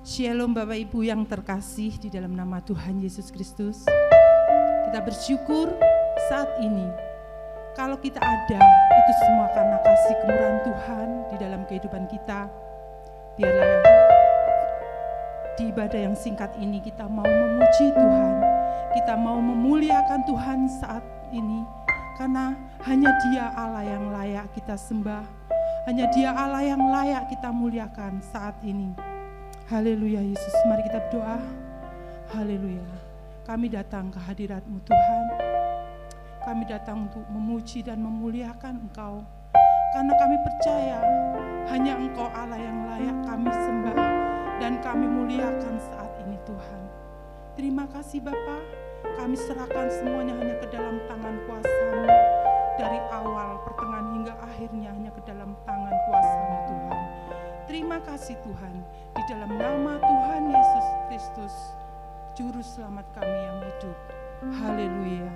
Shalom Bapak Ibu yang terkasih di dalam nama Tuhan Yesus Kristus. Kita bersyukur saat ini kalau kita ada itu semua karena kasih kemurahan Tuhan di dalam kehidupan kita. Biarlah di ibadah yang singkat ini kita mau memuji Tuhan, kita mau memuliakan Tuhan saat ini, karena hanya Dia Allah yang layak kita sembah, hanya Dia Allah yang layak kita muliakan saat ini. Haleluya Yesus, mari kita berdoa. Haleluya, kami datang ke hadirat-Mu Tuhan. Kami datang untuk memuji dan memuliakan Engkau, karena kami percaya hanya Engkau Allah yang layak kami sembah dan kami muliakan saat ini Tuhan. Terima kasih Bapa, kami serahkan semuanya hanya ke dalam tangan kuasa-Mu. Dari awal, pertengahan hingga akhirnya hanya ke dalam tangan kuasa-Mu Tuhan. Terima kasih Tuhan, di dalam nama Tuhan Yesus Kristus, Juru Selamat kami yang hidup. Haleluya.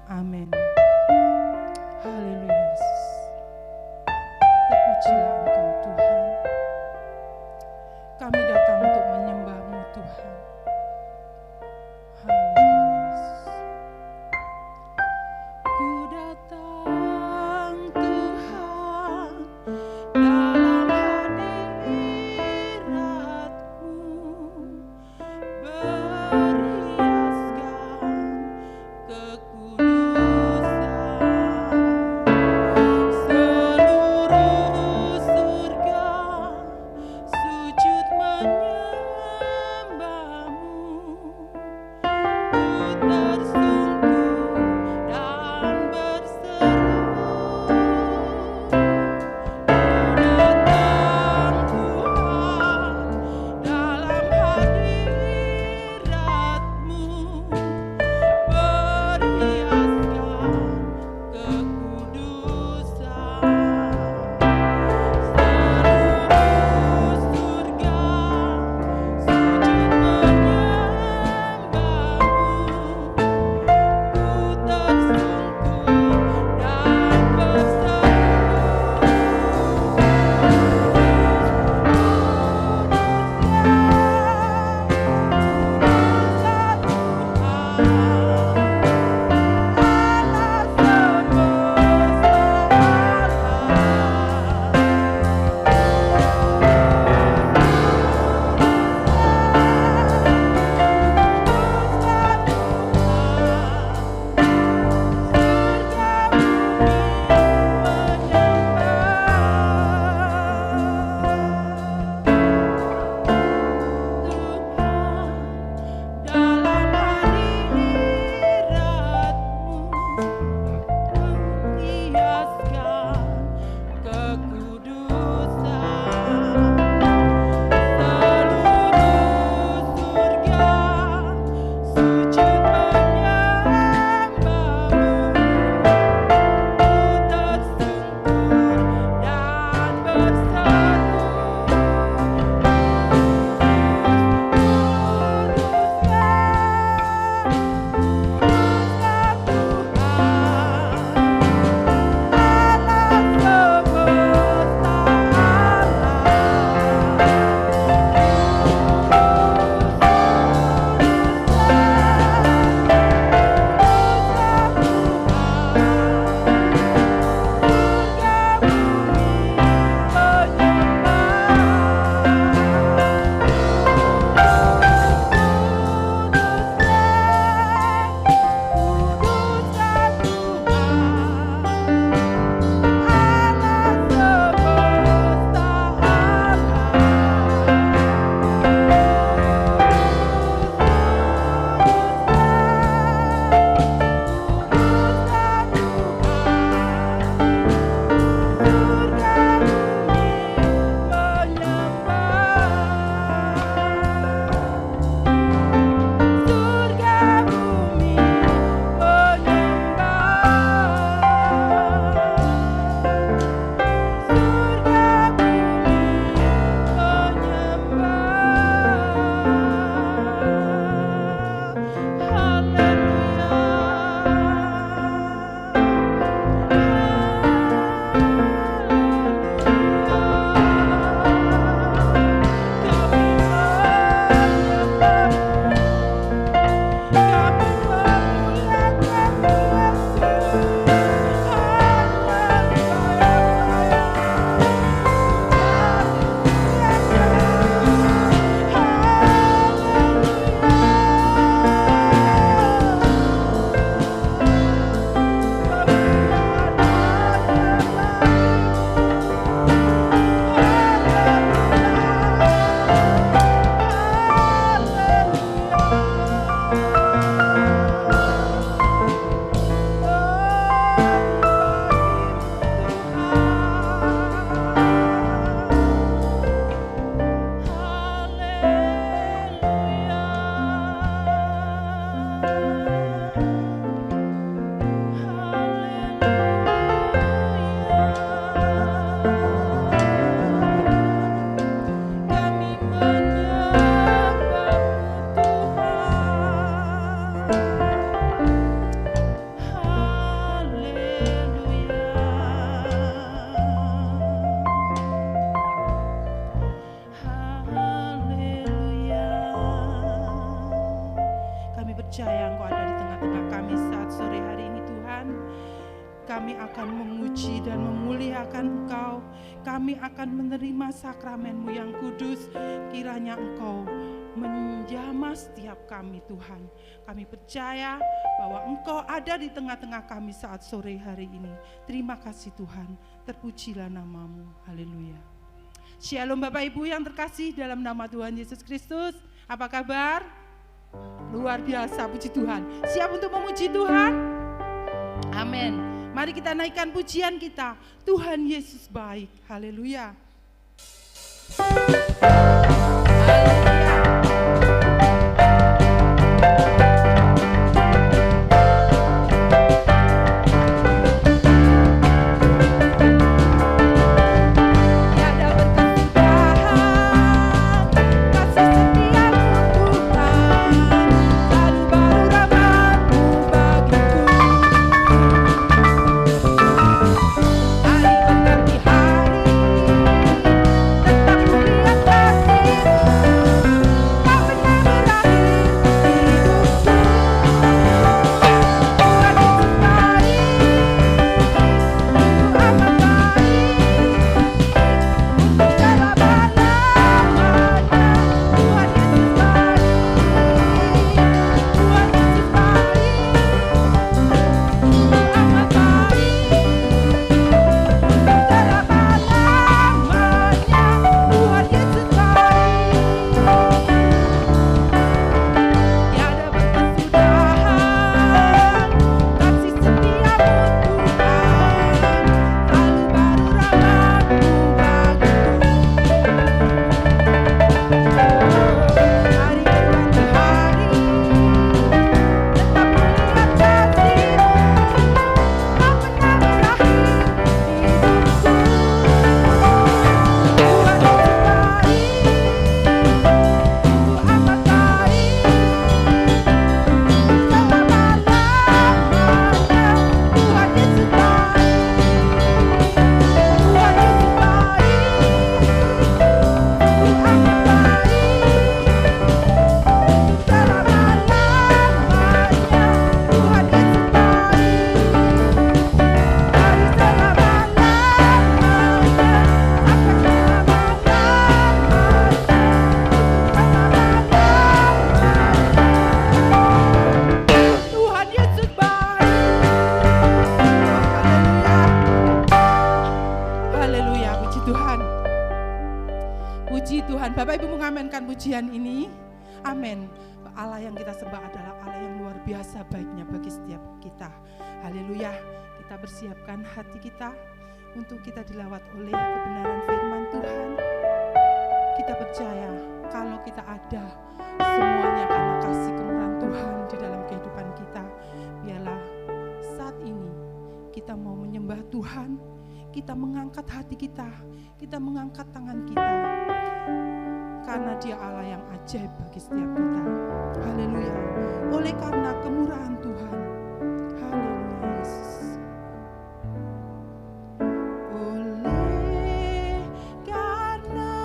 Amin. Haleluya Yesus. Terpujilah Engkau Tuhan. Kami datang untuk menyembah-Mu Tuhan. Haleluya Yesus. Ku datang Tuhan dalam hadirat-Mu, berhiaskan seluruh surga sujud menyembah-Mu. kami akan memuji dan memuliakan Engkau. Kami akan menerima sakramen-Mu yang kudus. Kiranya Engkau menjamah setiap kami, Tuhan. Kami percaya bahwa Engkau ada di tengah-tengah kami saat sore hari ini. Terima kasih Tuhan, terpujilah nama-Mu. Haleluya. Shalom Bapak Ibu yang terkasih dalam nama Tuhan Yesus Kristus. Apa kabar? Luar biasa, puji Tuhan. Siap untuk memuji Tuhan? Amin. Mari kita naikkan pujian kita. Tuhan Yesus baik. Haleluya. Pujian ini, amin. Allah yang kita sembah adalah Allah yang luar biasa baiknya bagi setiap kita. Haleluya. Kita bersiapkan hati kita untuk kita dilawat oleh kebenaran firman Tuhan. Kita percaya kalau kita ada, semuanya karena kasih kemurahan Tuhan di dalam kehidupan kita. Biarlah saat ini kita mau menyembah Tuhan, kita mengangkat hati kita mengangkat tangan kita. Karena Dia Allah yang ajaib bagi setiap kita. Haleluya. Oleh karena kemurahan Tuhan. Haleluya Yesus. Oleh karena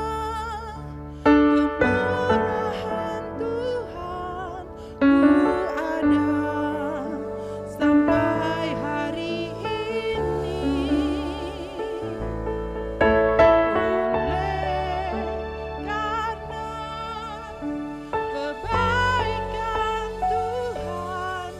kemurahan Tuhan, ku ada sampai hari ini. Kebaikan Tuhan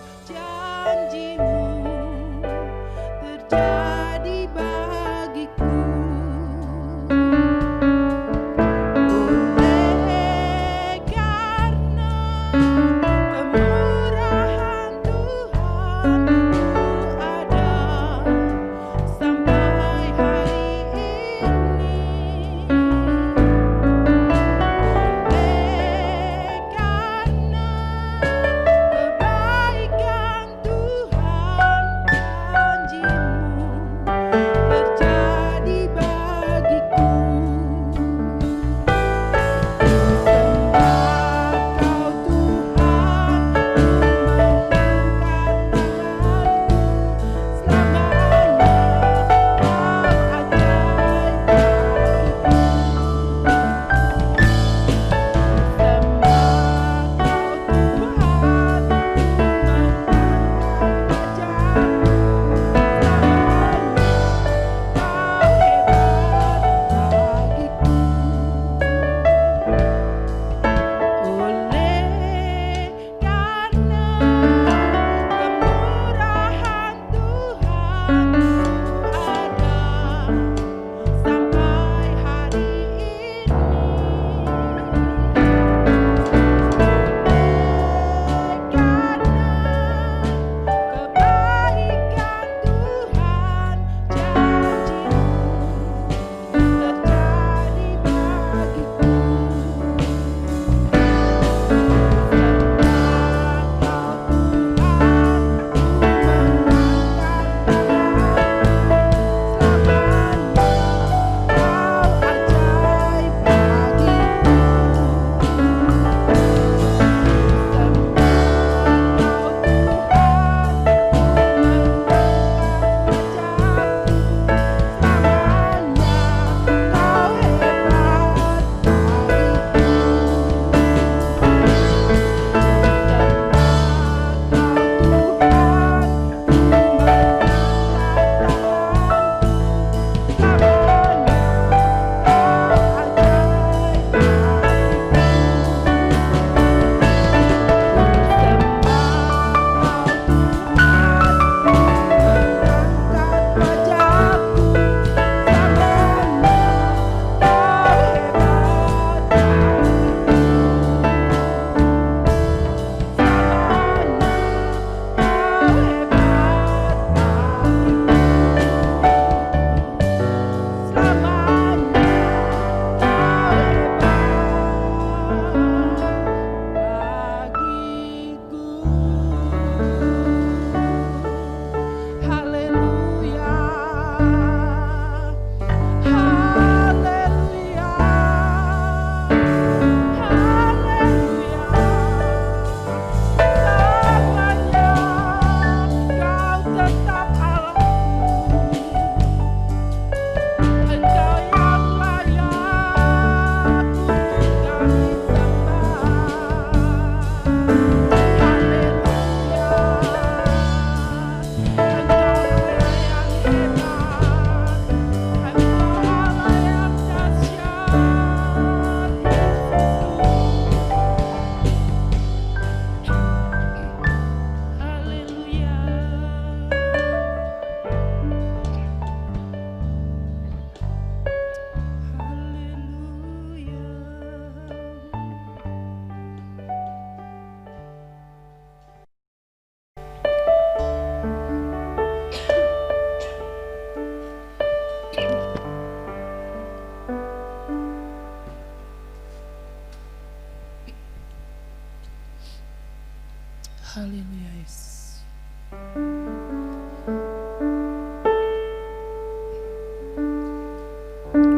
Haleluya Yesus.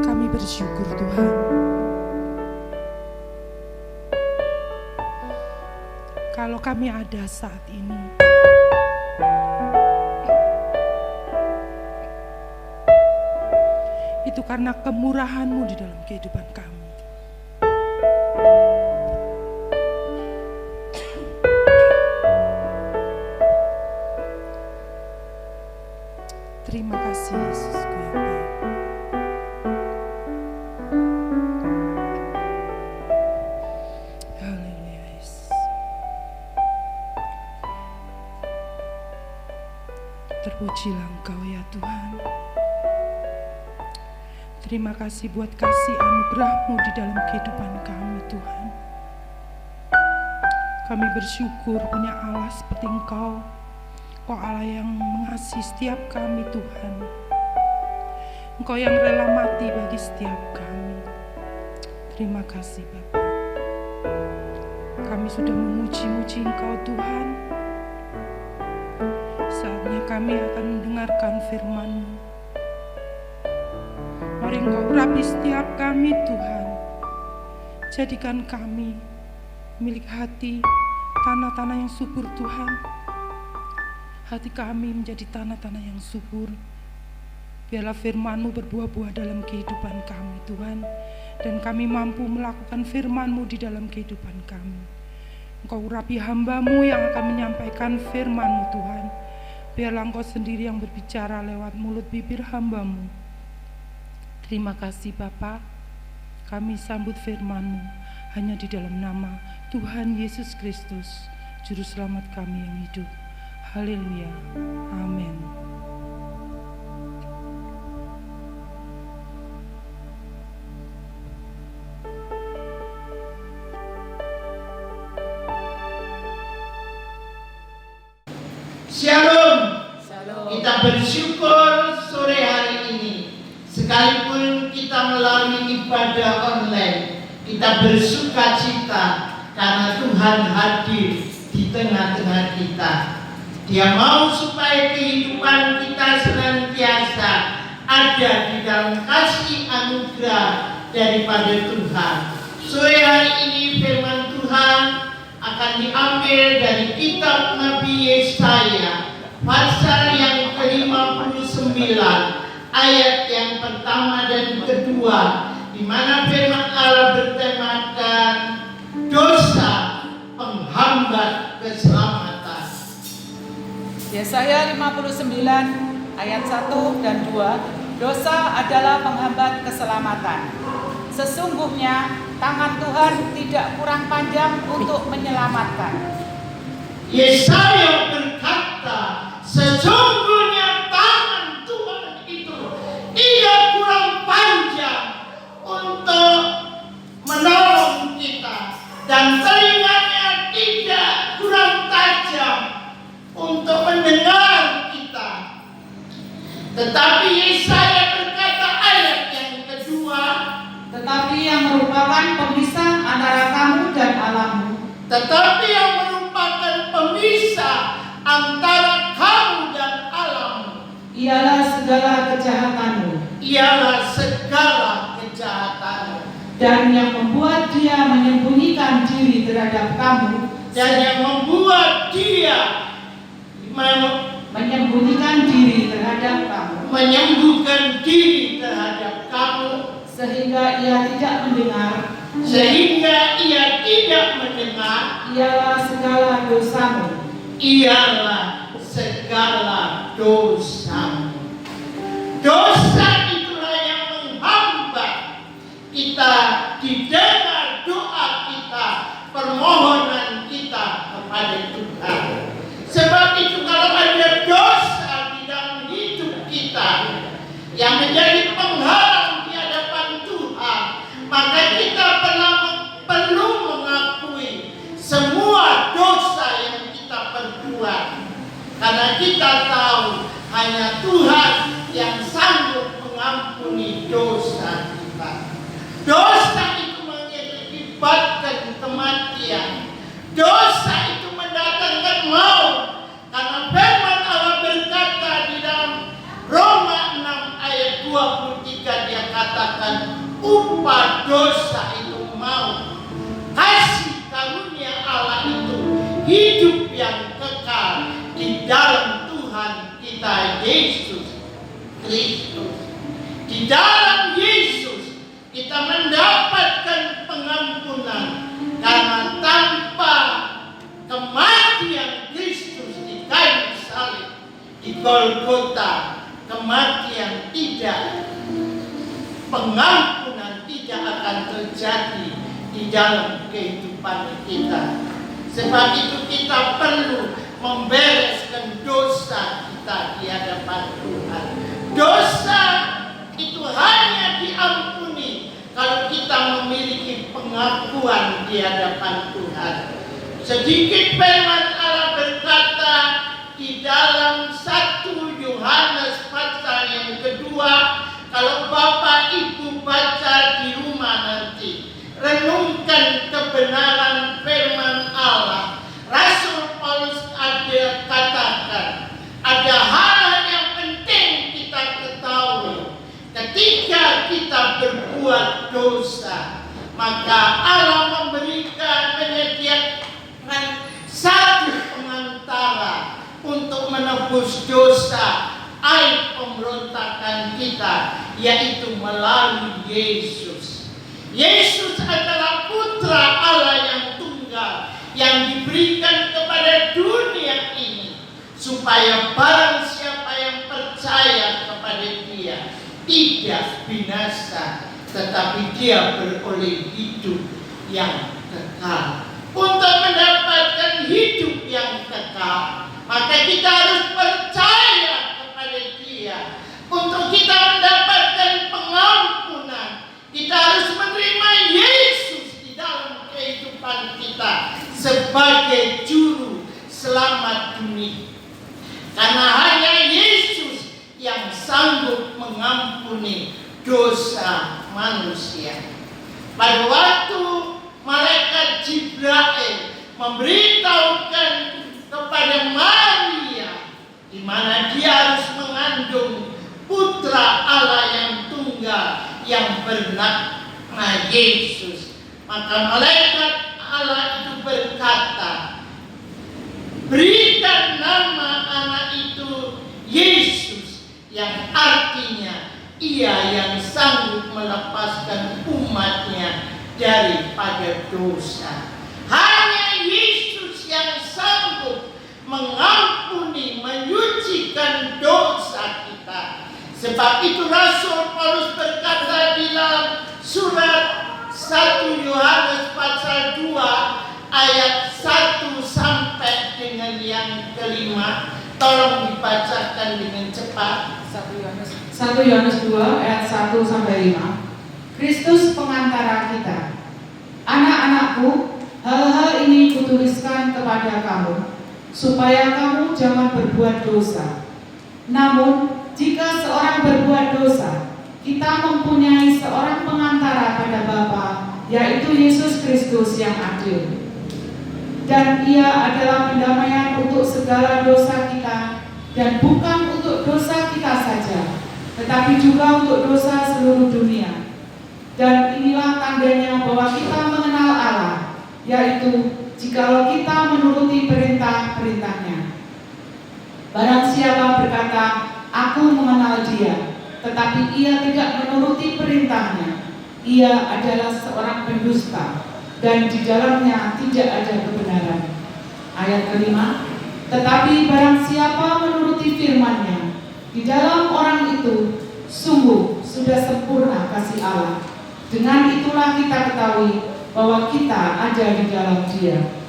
Kami bersyukur Tuhan. Kalau kami ada saat ini, itu karena kemurahan-Mu di dalam kehidupan kami. Terima kasih Yesusku yang baik. Haleluya Yesus. Terpujilah Engkau ya Tuhan. Terima kasih buat kasih anugerah-Mu di dalam kehidupan kami Tuhan. Kami bersyukur punya Allah seperti Engkau. Engkau Allah yang mengasihi setiap kami Tuhan. Engkau yang rela mati bagi setiap kami. Terima kasih Bapa. Kami sudah memuji-muji Engkau Tuhan. Saatnya kami akan mendengarkan firman-Mu. Mari Engkau urapi setiap kami Tuhan. Jadikan kami milik hati tanah-tanah yang subur Tuhan. Hati kami menjadi tanah-tanah yang subur. Biarlah firman-Mu berbuah-buah dalam kehidupan kami Tuhan. Dan kami mampu melakukan firman-Mu di dalam kehidupan kami. Engkau urapi hamba-Mu yang akan menyampaikan firman-Mu Tuhan. Biarlah Engkau sendiri yang berbicara lewat mulut bibir hamba-Mu. Terima kasih Bapa. Kami sambut firman-Mu hanya di dalam nama Tuhan Yesus Kristus, Juru Selamat kami yang hidup. Haleluya. Amin. Shalom. Kita bersyukur sore hari ini. Sekalipun kita melalui ibadah online, kita bersuka cita karena Tuhan hadir di tengah-tengah kita. Dia mau supaya kehidupan kita senantiasa ada di dalam kasih anugerah daripada Tuhan. Sore hari ini firman Tuhan akan diambil dari kitab Nabi Yesaya pasal yang ke-59 ayat yang pertama dan kedua, di mana firman Allah bertemakan dosa penghambat keselamatan. Yesaya 59 ayat 1 dan 2, dosa adalah penghambat keselamatan. Sesungguhnya tangan Tuhan tidak kurang panjang untuk menyelamatkan. Yesaya berkata, sesungguhnya tangan Tuhan itu tidak kurang panjang untuk menolong kita, dan telinganya tidak kurang tajam untuk mendengar kita. Tetapi Yesaya berkata ayat yang kedua, Tetapi yang merupakan pemisah antara kamu dan Allahmu, tetapi yang merupakan pemisah antara kamu dan Allahmu, ialah segala kejahatanmu, dan yang membuat dia menyembunyikan diri terhadap kamu, menyembunyikan diri terhadap kamu, sehingga ia tidak mendengar, ialah segala dosamu. Dosa itulah yang menghambat kita didengar doa kita, permohonan kita kepada Tuhan. Sebab itu kalau ada dosa di dalam hidup kita yang menjadi penghalang di hadapan Tuhan, maka kita perlu mengakui semua dosa yang kita perbuat. Karena kita tahu hanya Tuhan yang sanggup mengampuni dosa kita. Dosa itu mengakibatkan kematian. Dosa itu mendatangkan Golgota, kematian tidak, pengampunan tidak akan terjadi di dalam kehidupan kita. Sebab itu kita perlu membereskan dosa kita di hadapan Tuhan. Dosa itu hanya diampuni kalau kita memiliki pengakuan di hadapan Tuhan. Sedikit firman Allah berkata di dalam 1 Yohanes pasal yang kedua, kalau Bapak Ibu baca di rumah nanti, renungkan kebenaran firman Allah. Rasul Paulus ada katakan, ada hal yang penting kita ketahui. Ketika kita berbuat dosa, maka Allah memberikan, menyediakan satu pengantara untuk menebus dosa, aib pemberontakan kita, yaitu melalui Yesus. Yesus adalah putra Allah yang tunggal, yang diberikan kepada dunia ini, supaya barang siapa yang percaya kepada Dia tidak binasa, tetapi dia beroleh hidup yang kekal. Untuk mendapatkan hidup yang kekal, maka kita harus percaya kepada Dia. Untuk kita mendapatkan pengampunan, kita harus menerima Yesus di dalam kehidupan kita sebagai juru selamat dunia. Karena hanya Yesus yang sanggup mengampuni dosa manusia. Pada waktu malaikat Jibril memberitahukan kepada Maria di mana dia harus mengandung putra Allah yang tunggal yang bernama Yesus, maka malaikat Allah itu berkata, berikan nama anak itu Yesus, yang artinya Ia yang sanggup melepaskan umatnya daripada dosa. Hanya Yesus yang sanggup mengampuni, menyucikan dosa kita. Sebab itu Rasul Paulus berkata di dalam surat 1 Yohanes pasal 2 ayat 1 sampai dengan yang kelima. Tolong dibacakan dengan cepat. 1 Yohanes 2 ayat 1 sampai 5. Kristus pengantara kita. Anak-anakku, hal-hal ini kutuliskan kepada kamu, supaya kamu jangan berbuat dosa. Namun, jika seorang berbuat dosa, kita mempunyai seorang pengantara pada Bapa, yaitu Yesus Kristus yang adil. Dan Ia adalah pendamaian untuk segala dosa kita, dan bukan untuk dosa kita saja, tetapi juga untuk dosa seluruh dunia. Dan inilah tandanya bahwa kita mengenal Allah, yaitu jikalau kita menuruti perintah-perintahnya. Barang siapa berkata, aku mengenal Dia, tetapi ia tidak menuruti perintahnya, ia adalah seorang pendusta, dan di dalamnya tidak ada kebenaran. Ayat kelima, tetapi barang siapa menuruti firman-Nya, di dalam orang itu sungguh sudah sempurna kasih Allah. Dengan itulah kita ketahui bahwa kita ada di dalam Dia.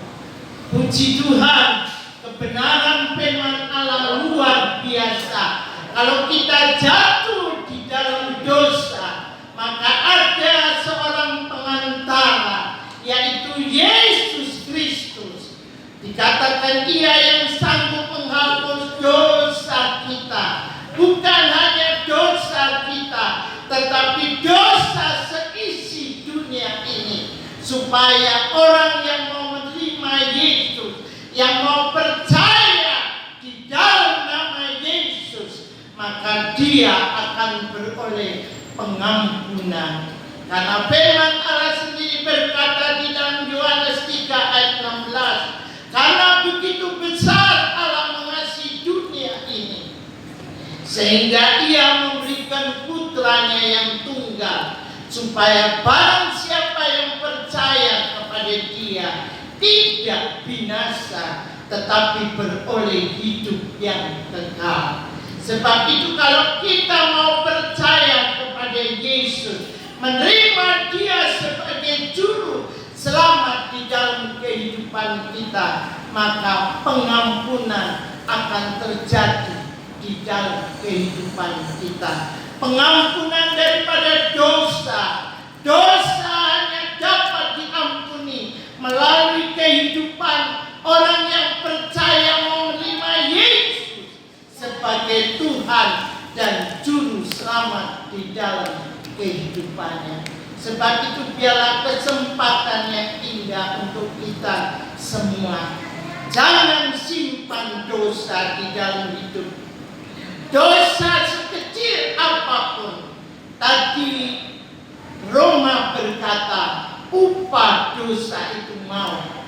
Puji Tuhan, kebenaran firman Allah luar biasa. Kalau kita jatuh di dalam dosa, maka ada seorang pengantara, yaitu Yesus Kristus. Dikatakan Ia yang sanggup menghapus dosa kita. Bukan hanya dosa kita, tetapi dosa seisi dunia ini. Supaya orang yang mau menerima Yesus, yang mau percaya di dalam nama Yesus, maka dia akan beroleh pengampunan. Karena firman Allah sendiri berkata di dalam Yohanes 3 ayat 16, karena begitu besar Allah mengasihi dunia ini, sehingga Ia memberikan putranya yang tunggal, supaya barang siapa yang percaya kepada Dia tidak binasa, tetapi beroleh hidup yang kekal. Sebab itu kalau kita mau percaya kepada Yesus, menerima Dia sebagai juru selamat di dalam kehidupan kita, maka pengampunan akan terjadi di dalam kehidupan kita. Pengampunan daripada dosa. Dosa hanya dapat diampuni melalui kehidupan orang yang percaya menerima Yesus sebagai Tuhan dan Juru Selamat di dalam kehidupannya. Sebab itu biarlah kesempatan yang indah untuk kita semua. Jangan simpan dosa di dalam hidup. Dosa sekecil apapun. Tadi Roma berkata, upah dosa itu maut.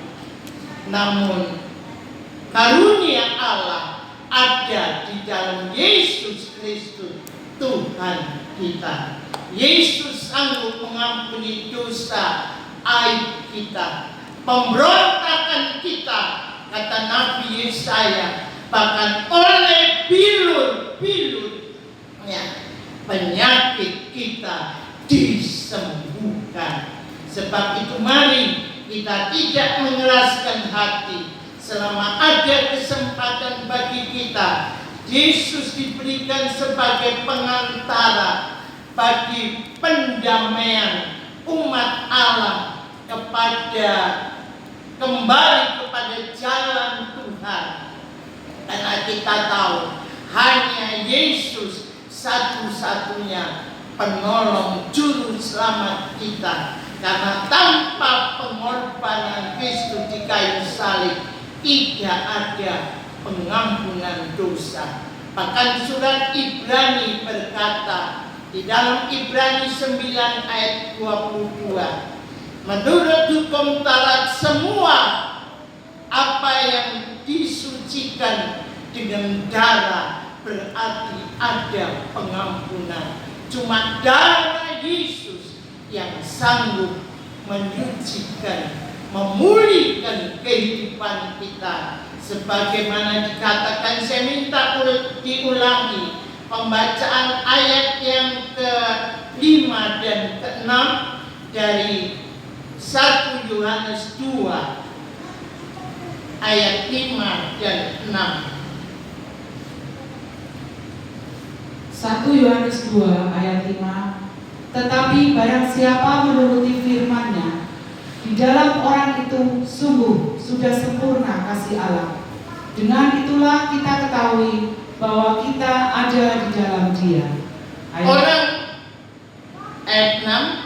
Namun karunia Allah ada di dalam Yesus Kristus Tuhan kita. Yesus sanggup mengampuni dosa aib kita, pemberontakan kita, kata Nabi Yesaya, bahkan oleh bilur-bilurnya penyakit kita disembuhkan. Sebab itu mari kita tidak mengeraskan hati selama ada kesempatan bagi kita. Yesus diberikan sebagai pengantara bagi pendamaian umat Allah kembali kepada jalan Tuhan. Karena kita tahu hanya Yesus satu-satunya penolong juru selamat kita. Karena tanpa pengorbanan Kristus di kayu salib tidak ada pengampunan dosa. Bahkan surat Ibrani berkata di dalam Ibrani 9 ayat 22, menurut hukum Taurat semua apa yang disucikan dengan darah berarti ada pengampunan. Cuma darah Yesus yang sanggup menyucikan, memulihkan kehidupan kita. Sebagaimana dikatakan, saya minta diulangi pembacaan ayat yang ke-5 dan ke-6 dari 1 Yohanes 2 ayat 5 dan 6. 1 Yohanes 2 ayat 5. Tetapi barang siapa menuruti firman-Nya, di dalam orang itu sungguh sudah sempurna kasih Allah. Dengan itulah kita ketahui bahwa kita ada di dalam Dia. Ayat 6.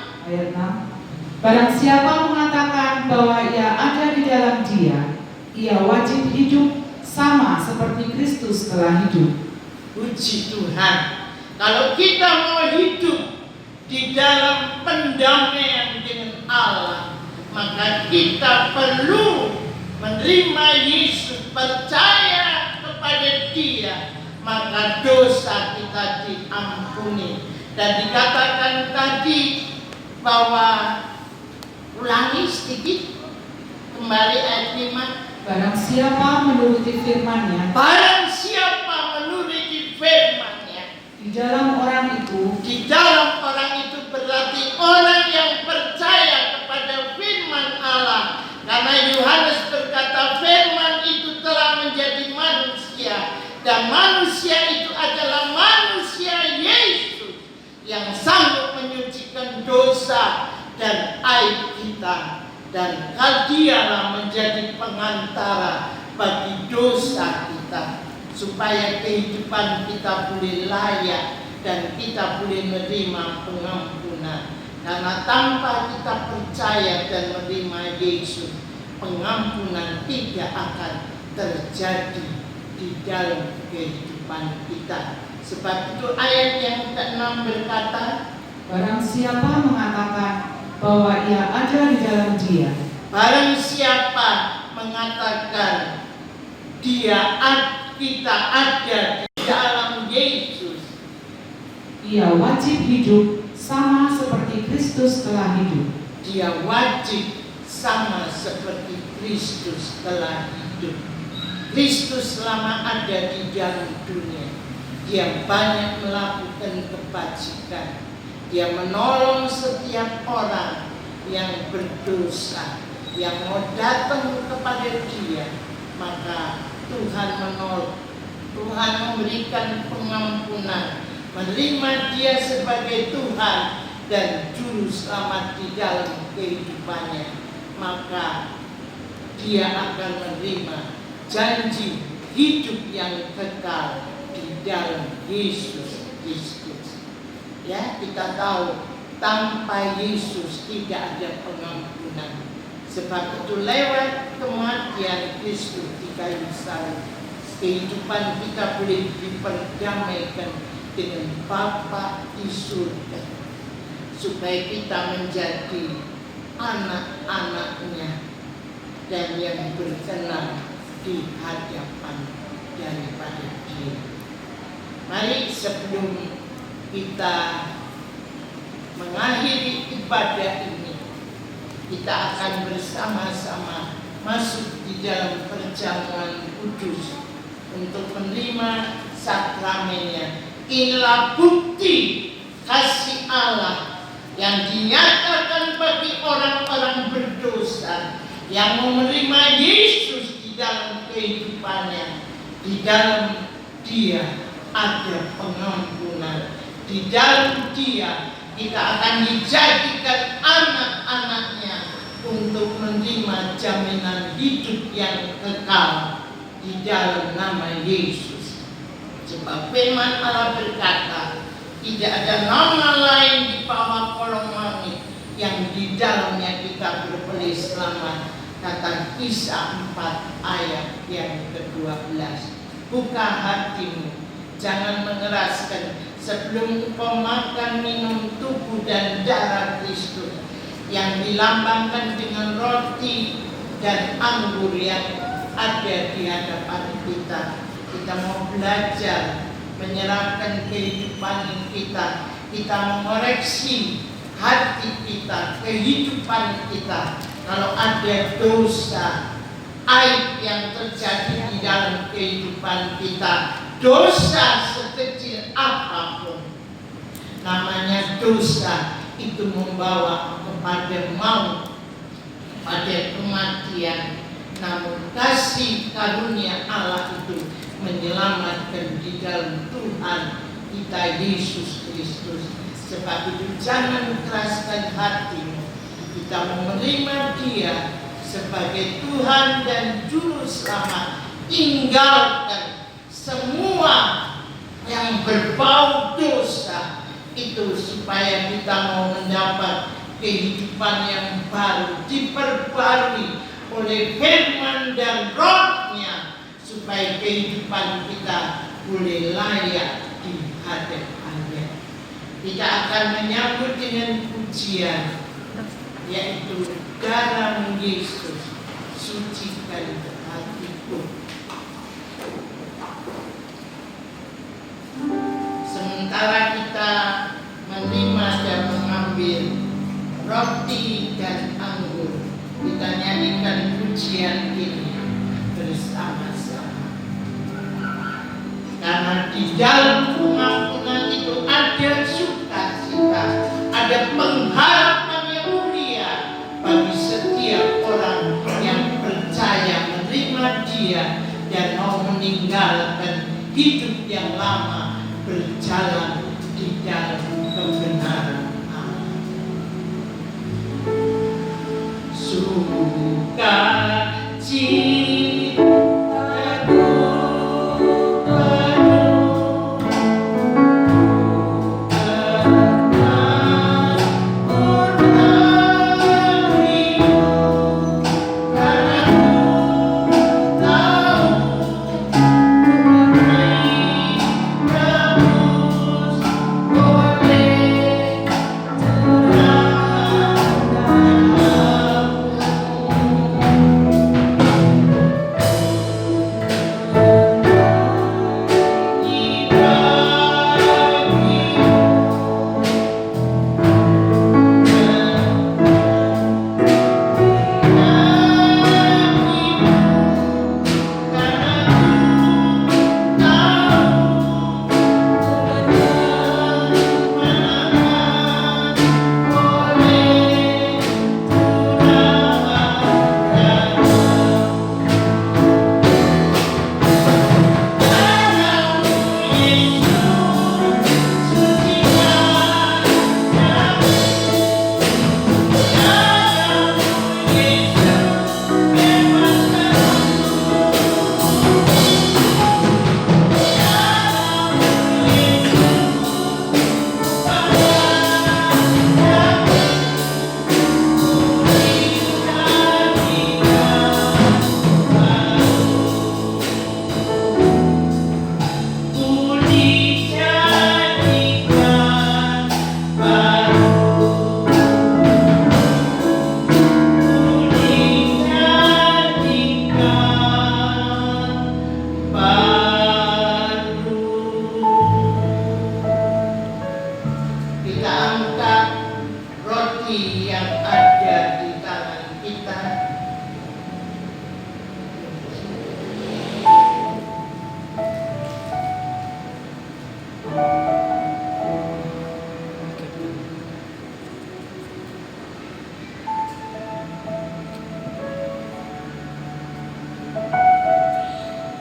Barang siapa mengatakan bahwa ia ada di dalam Dia, ia wajib hidup sama seperti Kristus telah hidup. Puji Tuhan. Kalau kita mau hidup di dalam pendamaian dengan Allah, maka kita perlu menerima Yesus, percaya kepada Dia, maka dosa kita diampuni. Dan dikatakan tadi bahwa, ulangi sedikit kembali ayat 5. Barang siapa menuruti firman-Nya, barang siapa menuruti firman-Nya, di dalam orang itu berarti orang yang percaya kepada firman Allah. Karena Yohanes berkata firman itu telah menjadi manusia, dan manusia itu adalah manusia Yesus yang sanggup menyucikan dosa dan aib kita. Dan Dialah menjadi pengantara bagi dosa kita, supaya kehidupan kita boleh layak dan kita boleh menerima pengampunan. Karena tanpa kita percaya dan menerima Yesus, pengampunan tidak akan terjadi di dalam kehidupan kita. Sebab itu ayat yang ke-6 berkata, barang siapa mengatakan bahwa ia ada di dalam Dia, barang siapa mengatakan kita ada di dalam Yesus, ia wajib hidup sama seperti Kristus telah hidup. Dia wajib sama seperti Kristus telah hidup. Kristus selama ada di dalam dunia, Dia banyak melakukan kebajikan. Dia menolong setiap orang yang berdosa, yang mau datang kepada dia, maka Tuhan menolong. Tuhan memberikan pengampunan, menerima dia sebagai Tuhan dan Juru Selamat di dalam kehidupannya, maka dia akan menerima janji hidup yang kekal di dalam Yesus Kristus. Ya, kita tahu tanpa Yesus tidak ada pengampunan. Sebab itu lewat kematian Kristus di kayu salib, kehidupan kita boleh diperdamaikan dengan Bapa di surga, supaya kita menjadi anak-anaknya dan yang berkenan di hadapan daripada Dia. Mari sebelum kita mengakhiri ibadah ini, kita akan bersama-sama masuk di dalam perjamuan kudus untuk menerima sakramennya. Inilah bukti kasih Allah yang dinyatakan bagi orang-orang berdosa yang menerima Yesus di dalam kehidupannya. Di dalam Dia ada pengampunan. Di dalam Dia kita akan dijadikan anak-anaknya untuk menerima jaminan hidup yang kekal di dalam nama Yesus. Sebab firman Allah berkata, tidak ada nama lain di bawah kolong langit yang di dalamnya kita beroleh selamat. Kata Kisah 4 ayat yang ke-12. Buka hatimu, jangan mengeraskan sebelum engkau makan minum tubuh dan darah Kristus yang dilambangkan dengan roti dan anggur yang ada di hadapan kita. Kita mau belajar menyerahkan kehidupan kita. Kita mengoreksi hati kita, kehidupan kita. Kalau ada dosa, aib yang terjadi di dalam kehidupan kita, dosa sekecil apapun, namanya dosa, itu membawa kepada maut, pada kematian. Namun kasih karunia Allah itu menyelamatkan di dalam Tuhan kita Yesus Kristus. Sebab itu jangan keraskan hatimu. Kita menerima Dia sebagai Tuhan dan Juru Selamat. Tinggalkan semua yang berbau dosa itu, supaya kita mau mendapat kehidupan yang baru, diperbarui oleh firman dan roh-Nya, supaya kehidupan kita boleh layak di hadapan-Nya. Kita akan menyambut dengan pujian, yaitu darah Yesus, sucikan hatiku. Sementara kita menerima dan mengambil roti dan anggur, kita nyanyikan pujian ini bersama-sama. Karena di dalam pengampunan itu ada sukacita, ada pengharapan yang mulia bagi setiap orang yang percaya menerima Dia dan mau meninggalkan hidup yang lama, berjalan di dalam kebenaran Allah.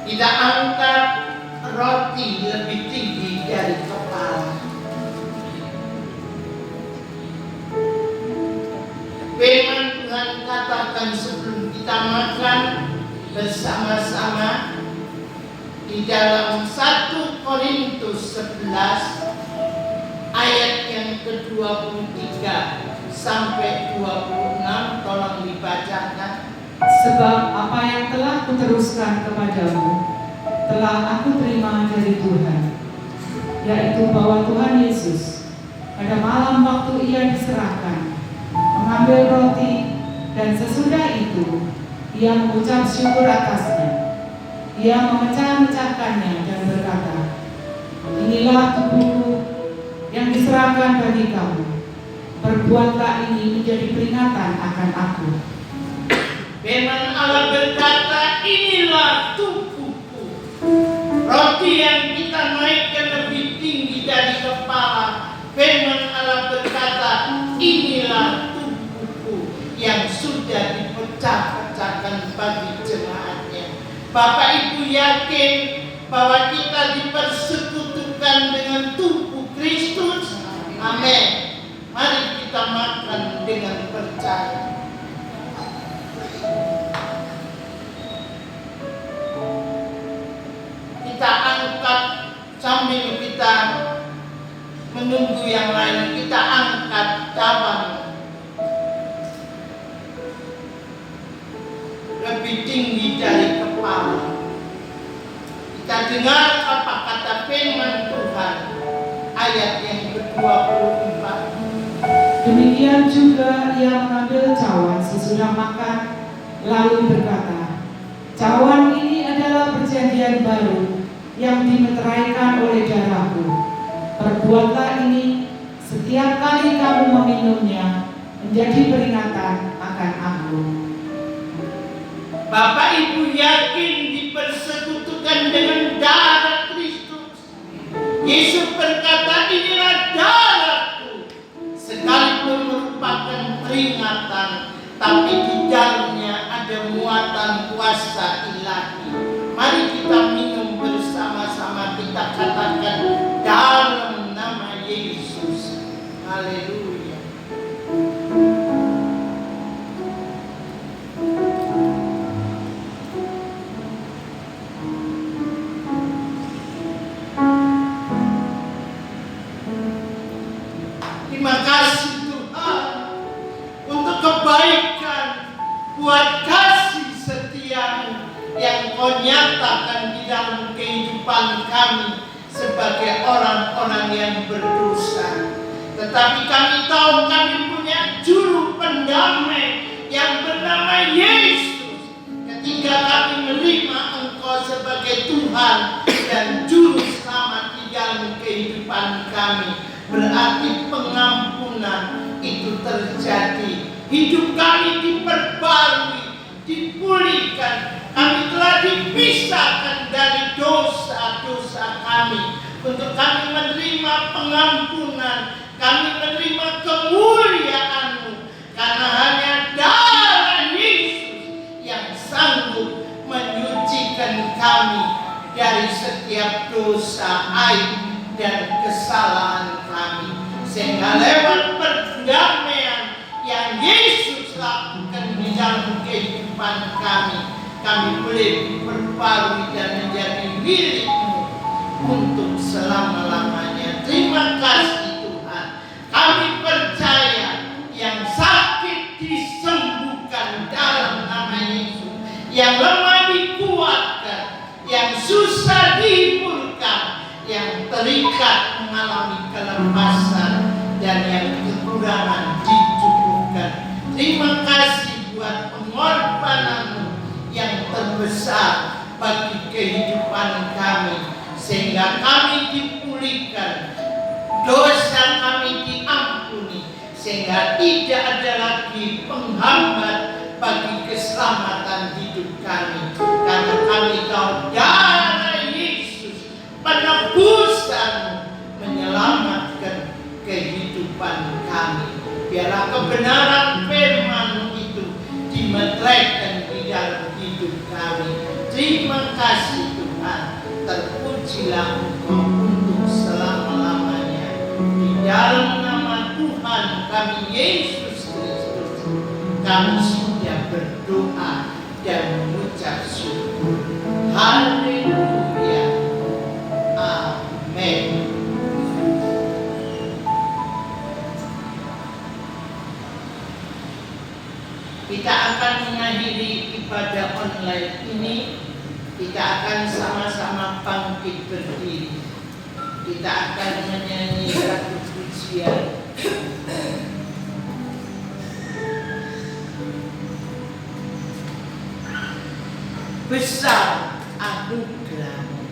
Kita angkat roti lebih tinggi dari kepala. Firman Tuhan katakan sebelum kita makan bersama-sama di dalam 1 Korintus 11 ayat yang ke-23 sampai 26, tolong dibacakan. Sebab apa yang telah kuteruskan kepadamu telah aku terima dari Tuhan, yaitu bahwa Tuhan Yesus pada malam waktu ia diserahkan mengambil roti, dan sesudah itu ia mengucap syukur atasnya. Ia memecah-mecahkannya dan berkata, inilah tubuhku yang diserahkan bagi kamu. Perbuatlah ini menjadi peringatan akan aku. Firman Allah berkata, inilah tubuhku. Roti yang kita naikkan lebih tinggi dari kepala. Firman Allah berkata, inilah tubuhku yang sudah dipecah-pecahkan bagi jemaatnya. Bapak Ibu yakin bahwa kita dipersekutukan dengan tubuh Kristus? Amin. Mari kita makan dengan percaya. Kita angkat sambil kita menunggu yang lain, kita angkat cawan lebih tinggi dari kepala. Kita dengar apa kata firman Tuhan ayat yang ke-24. Demikian juga ia mengambil cawan sesudah makan, lalu berkata, cawan ini adalah perjanjian baru yang dimeteraikan oleh darahku. Perbuatlah ini setiap kali kamu meminumnya menjadi peringatan akan aku. Bapak Ibu yakin dipersekutukan dengan darah Kristus. Yesus berkata, inilah darahku. Sekalipun merupakan peringatan, tapi di dalamnya ada muatan kuasa ilahi. Mari kita minum bersama-sama, kita katakan dalam nama Yesus. Haleluya. Terima kasih Tuhan untuk kebaikan, buat kasih setiamu yang Kau nyatakan di dalam kehidupan kami sebagai orang-orang yang berdosa. Tetapi kami tahu kami punya juru pendamai yang bernama Yesus. Ketika kami menerima Engkau sebagai Tuhan dan juru selamat di dalam kehidupan kami, berarti pengampunan itu terjadi. Hidup kami diperbarui, dipulihkan. Kami telah dipisahkan dari dosa-dosa kami. Untuk kami menerima pengampunan, kami menerima kemuliaan-Mu. Karena hanya darah Yesus yang sanggup menyucikan kami dari setiap dosa, aib, dan kesalahan kami. Sehingga lewat perdamaian yang Yesus lakukan di dalam kehidupan kami, kami boleh diperbarui dan menjadi milik-Mu untuk selama-lamanya. Terima kasih Tuhan. Kami percaya yang sakit disembuhkan dalam nama Yesus, yang lemah dikuatkan, yang susah dihiburkan, yang terikat mengalami kelepasan, dan yang kekurangan dicukupkan. Terima kasih buat pengorbanan-Mu yang terbesar bagi kehidupan kami, sehingga kami dipulihkan, dosa kami diampuni, sehingga tidak ada lagi penghambat bagi keselamatan hidup kami. Karena kami tahu darah Yesus, penebusan menyelamatkan kehidupan kami. Biarlah kebenaran firman itu dimeteraikan di dalam hidup kami. Terima kasih Tuhan. terpujilah Engkau untuk selama-lamanya. Di dalam nama Tuhan kami Yesus Kristus, kami sudah berdoa dan mengucap syukur. Haleluya. Amin. Kita akan mengakhiri ibadah online ini. Kita akan sama-sama bangkit berdiri. Kita akan menyanyi satu pujian. Besar anugerah-Mu.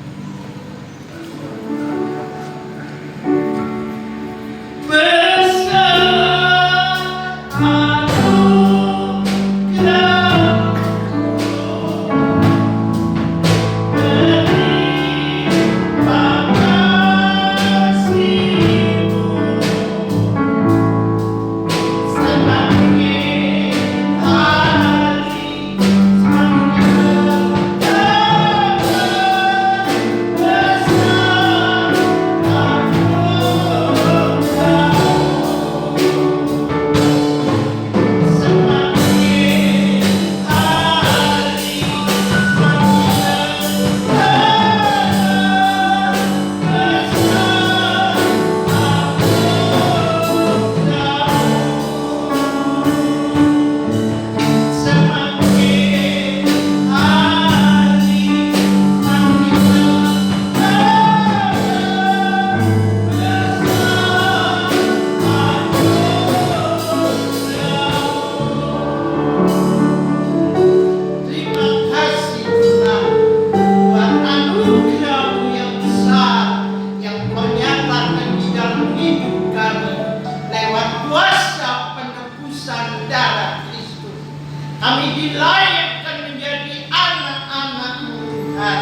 Kami dilayakkan menjadi anak-anak-Mu Tuhan,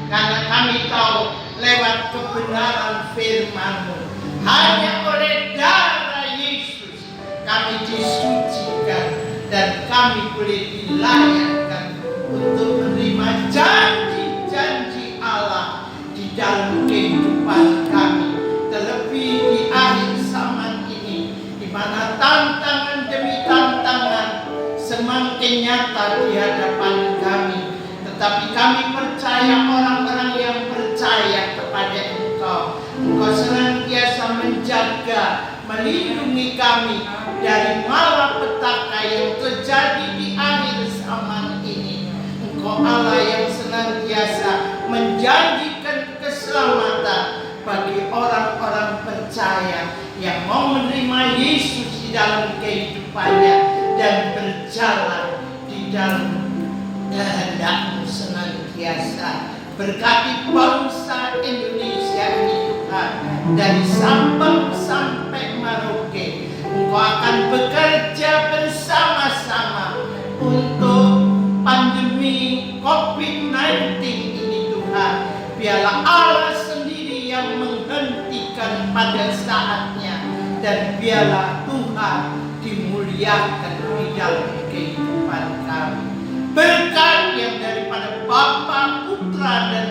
karena kami tahu lewat kebenaran firman-Mu, hanya oleh darah Yesus kami disucikan dan kami boleh dilayakkan untuk menerima janji-janji Allah di dalam kehidupan kami, terlebih di akhir zaman ini, di mana tantangan demi tantangan semakin nyata di hadapan kami, tetapi kami percaya orang-orang yang percaya kepada Engkau, Engkau senantiasa menjaga, melindungi kami dari malapetaka yang terjadi di akhir zaman ini. Engkau Allah yang senantiasa menjanjikan keselamatan bagi orang-orang percaya yang mau menerima Yesus di dalam kehidupannya dan berjalan di dalam kehendak-Mu senantiasa. Berkati bangsa Indonesia ini Tuhan, dari Sabang sampai Merauke. Engkau akan bekerja bersama-sama untuk pandemi COVID-19 ini Tuhan. Biarlah Allah sendiri yang menghentikan pada saatnya, dan biarlah Tuhan dimuliakan di dalam kehidupan kami. Berkat yang daripada Bapa, Putra, dan